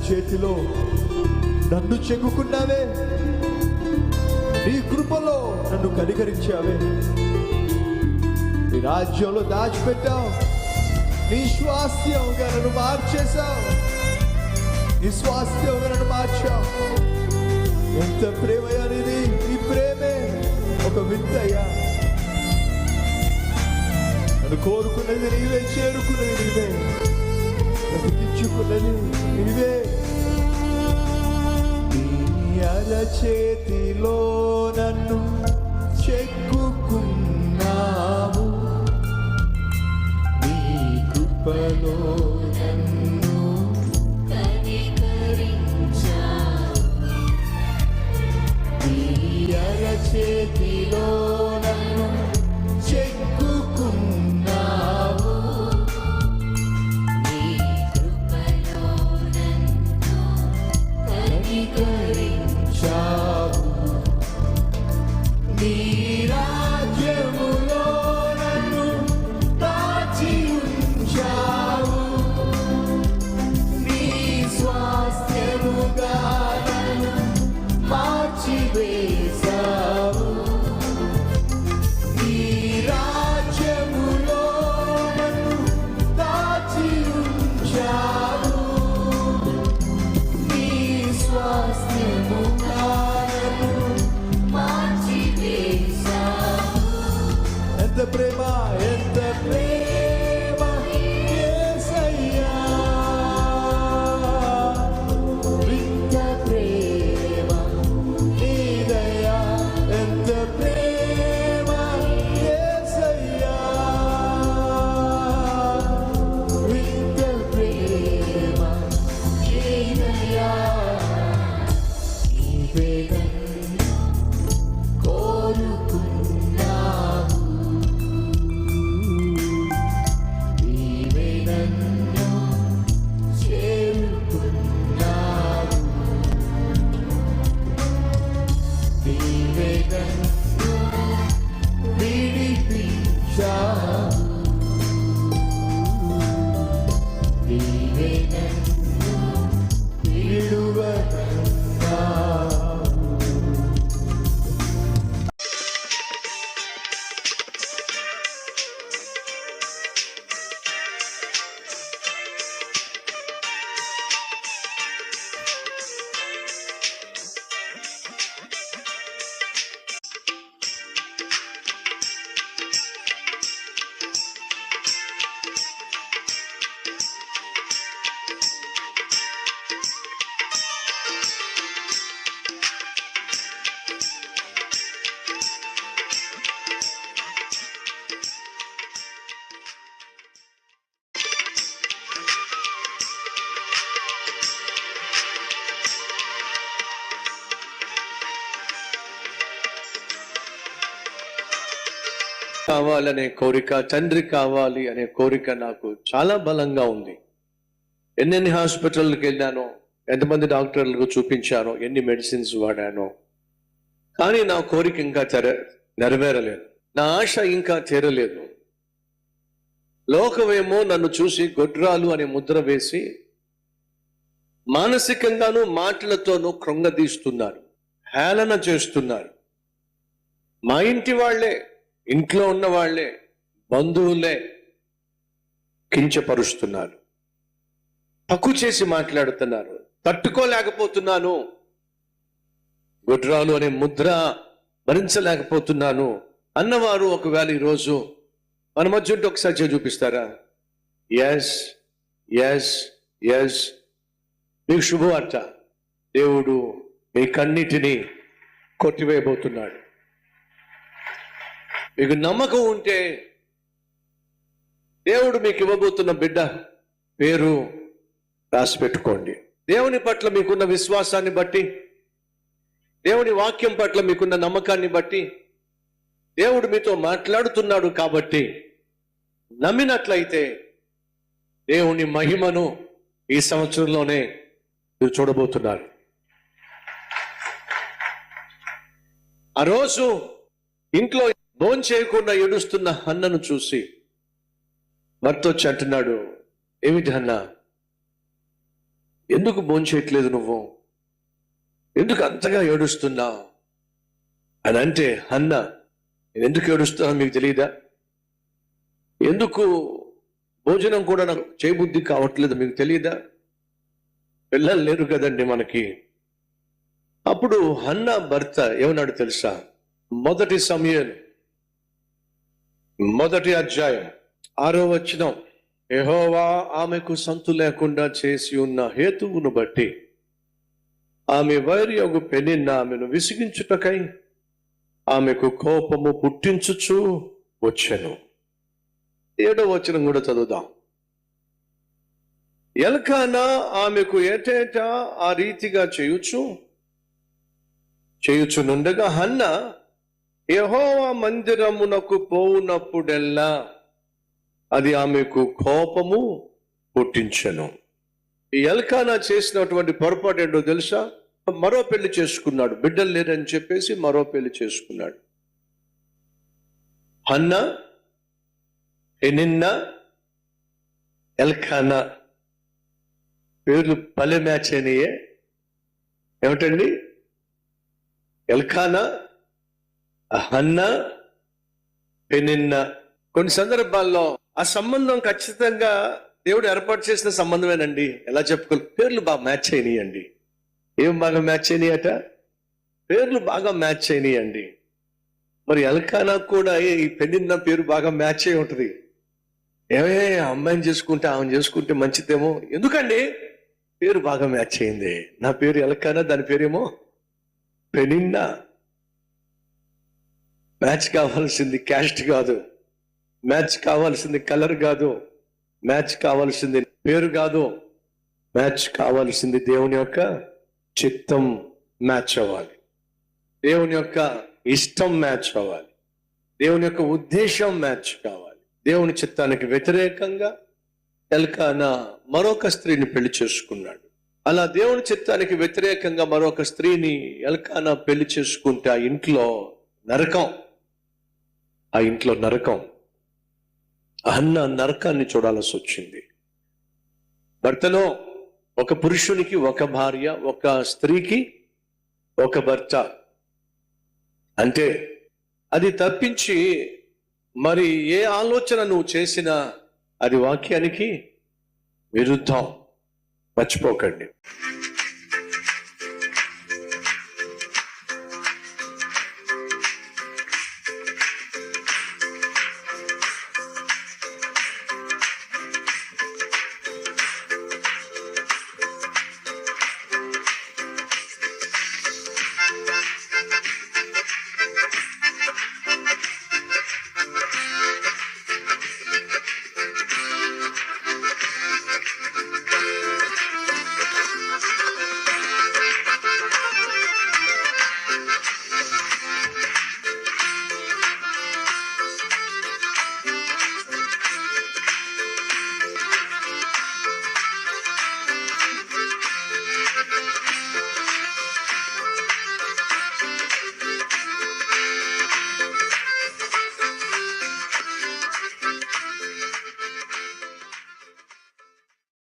చేతిలో నన్ను చెక్కుకున్నావే, నీ కృపలో నన్ను కనికరించావే, నీ రాజ్యంలో దాచిపెట్టావు, నీ స్వాస్థ్యంగా నన్ను మార్చేశావు, నీ స్వాస్థ్యంగా నన్ను మార్చావు. ఎంత ప్రేమయ్యా నీది, నీ ప్రేమే ఒక వింతయ్యా. నన్ను కోరుకున్నది నీవే, చేరుకున్నది నీవే, బ్రతికించుకున్నది నీవే. నీ అరచేతిలో నన్ను చెక్కుకున్నావు, నీ కృపలో నన్ను కనికరించావు. నీ అరచేతిలో నన్ను చెక్కుకున్నావు, నీ కృపలో నన్ను కనికరించావు. నీ రాజ్యములో నన్ను దాచి ఉంచావు, నీ స్వాస్థ్యముగా నన్ను మార్చివేశావు. నీ రాజ్యములో నన్ను దాచి ఉంచావు, నీ స్వాస్థ్యముగా నన్ను మార్చివేశావు. ఎంత ప్రేమ, ఎంత ప్రేమ యేసయ్యా, ఇంత ప్రేమ నీదయ్యా. ఎంత ప్రేమ యేసయ్యా, ఇంత ప్రేమ నీదయ్యా. నీవే నన్ను కోరుకున్నావు, నీవే నన్ను చేరుకున్నావు, నీవే నన్ను విడిపించావు, నీవే నన్ను విడువకున్నావు. కావాలనే కోరిక, తండ్రి కావాలి అనే కోరిక నాకు చాలా బలంగా ఉంది. ఎన్నెన్ని హాస్పిటల్కి వెళ్ళానో, ఎంతమంది డాక్టర్లకు చూపించానో, ఎన్ని మెడిసిన్స్ వాడానో, కానీ నా కోరిక ఇంకా నెరవేరలేదు, నా ఆశ ఇంకా తీరలేదు. లోకమేమో నన్ను చూసి గొడ్రాలు అనే ముద్ర వేసి మానసికంగానూ మాటలతోనూ కృంగదీస్తున్నారు, హేళన చేస్తున్నారు. మా ఇంటి వాళ్లే, ఇంట్లో ఉన్న వాళ్లే, బంధువులే కించపరుస్తున్నారు, తక్కువ చేసి మాట్లాడుతున్నారు. తట్టుకోలేకపోతున్నాను, గొడ్రాలు అనే ముద్ర భరించలేకపోతున్నాను అన్నవారు ఒకవేళ ఈరోజు మన మధ్య ఉంటే ఒకసారి చూపిస్తారా? ఎస్ ఎస్ ఎస్, మీకు శుభవార్త, దేవుడు మీ కన్నిటిని కొట్టివేయబోతున్నాడు. మీకు నమ్మకం ఉంటే దేవుడు మీకు ఇవ్వబోతున్న బిడ్డ పేరు రాసి పెట్టుకోండి. దేవుని పట్ల మీకున్న విశ్వాసాన్ని బట్టి, దేవుని వాక్యం పట్ల మీకున్న నమ్మకాన్ని బట్టి దేవుడు మీతో మాట్లాడుతున్నాడు కాబట్టి నమ్మినట్లయితే దేవుని మహిమను ఈ సంవత్సరంలోనే మీరు చూడబోతున్నారు. ఆ రోజు ఇంట్లో భోంచేయకుండా ఏడుస్తున్న హన్నను చూసి భర్త వచ్చి అంటున్నాడు, ఏమిటి హన్న, ఎందుకు భోంచేయట్లేదు నువ్వు? ఎందుకు అంతగా ఏడుస్తున్నావు అని అంటే, హన్న నేను ఎందుకు ఏడుస్తున్నా మీకు తెలియదా? ఎందుకు భోజనం కూడా నాకు చేయబుద్ధి కావట్లేదు మీకు తెలియదా? పిల్లలు లేరు కదండి మనకి. అప్పుడు హన్న భర్త ఏమన్నాడు తెలుసా? 1 సమూయేలు 1వ అధ్యాయం 6వ వచనం, యెహోవా ఆమెకు సంతు లేకుండా చేసి ఉన్న హేతువును బట్టి ఆమె వైరియగు పెనిన్న ఆమెను విసిగించుటకై ఆమెకు కోపము పుట్టించుచు వచ్చెను. 7వ వచనం కూడా చదువుదాం. ఎల్కానా ఆమెకు ఏటేటా ఆ రీతిగా చేయుచునుండగా హన్న యెహోవా మందిరమునకు పోవునప్పుడెల్లా అది ఆమెకు కోపము పుట్టించెను. ఈ ఎల్కానా చేసినటువంటి పొరపాటు ఏంటో తెలుసా? మరో పెళ్లి చేసుకున్నాడు. బిడ్డలు లేరని చెప్పేసి మరో పెళ్లి చేసుకున్నాడు. హన్న, పెనిన్నా, ఎల్కానా పేర్లు భలే మ్యాచ్ అయినాయే. ఏమిటండి? ఎల్కానా, హన్న, పెనిన్నా. కొన్ని సందర్భాల్లో ఆ సంబంధం ఖచ్చితంగా దేవుడు ఏర్పాటు చేసిన సంబంధమేనండి. ఎలా చెప్పుకోవాలి? పేర్లు బాగా మ్యాచ్ అయినాయండి. ఏం బాగా మ్యాచ్ అయినాయట? పేర్లు బాగా మ్యాచ్ అయినాయండి. మరి ఎల్కానా కూడా ఈ పెనిన్నా పేరు బాగా మ్యాచ్ అయి ఉంటుంది. ఏమే అమ్మాయిని చేసుకుంటే ఆమెను చేసుకుంటే మంచిదేమో. ఎందుకండి? పేరు బాగా మ్యాచ్ అయింది. నా పేరు ఎల్కానా, దాని పేరేమో పెనిన్నా. మ్యాచ్ కావాల్సింది క్యాస్ట్ కాదు, మ్యాచ్ కావాల్సింది కలర్ కాదు, మ్యాచ్ కావాల్సింది పేరు కాదు, మ్యాచ్ కావాల్సింది దేవుని యొక్క చిత్తం మ్యాచ్ అవ్వాలి, దేవుని యొక్క ఇష్టం మ్యాచ్ అవ్వాలి, దేవుని యొక్క ఉద్దేశం మ్యాచ్ కావాలి. దేవుని చిత్తానికి వ్యతిరేకంగా ఎల్కానా మరొక స్త్రీని పెళ్లి చేసుకున్నాడు. అలా దేవుని చిత్తానికి వ్యతిరేకంగా మరొక స్త్రీని ఎల్కానా పెళ్లి చేసుకుంటే ఆ ఇంట్లో నరకం. హన్న నరకాన్ని చూడాల్సి వచ్చింది. భర్తలో ఒక పురుషునికి ఒక భార్య, ఒక స్త్రీకి ఒక భర్త. అంటే అది తప్పించి మరి ఏ ఆలోచన నువ్వు చేసినా అది వాక్యానికి విరుద్ధం. మర్చిపోకండి.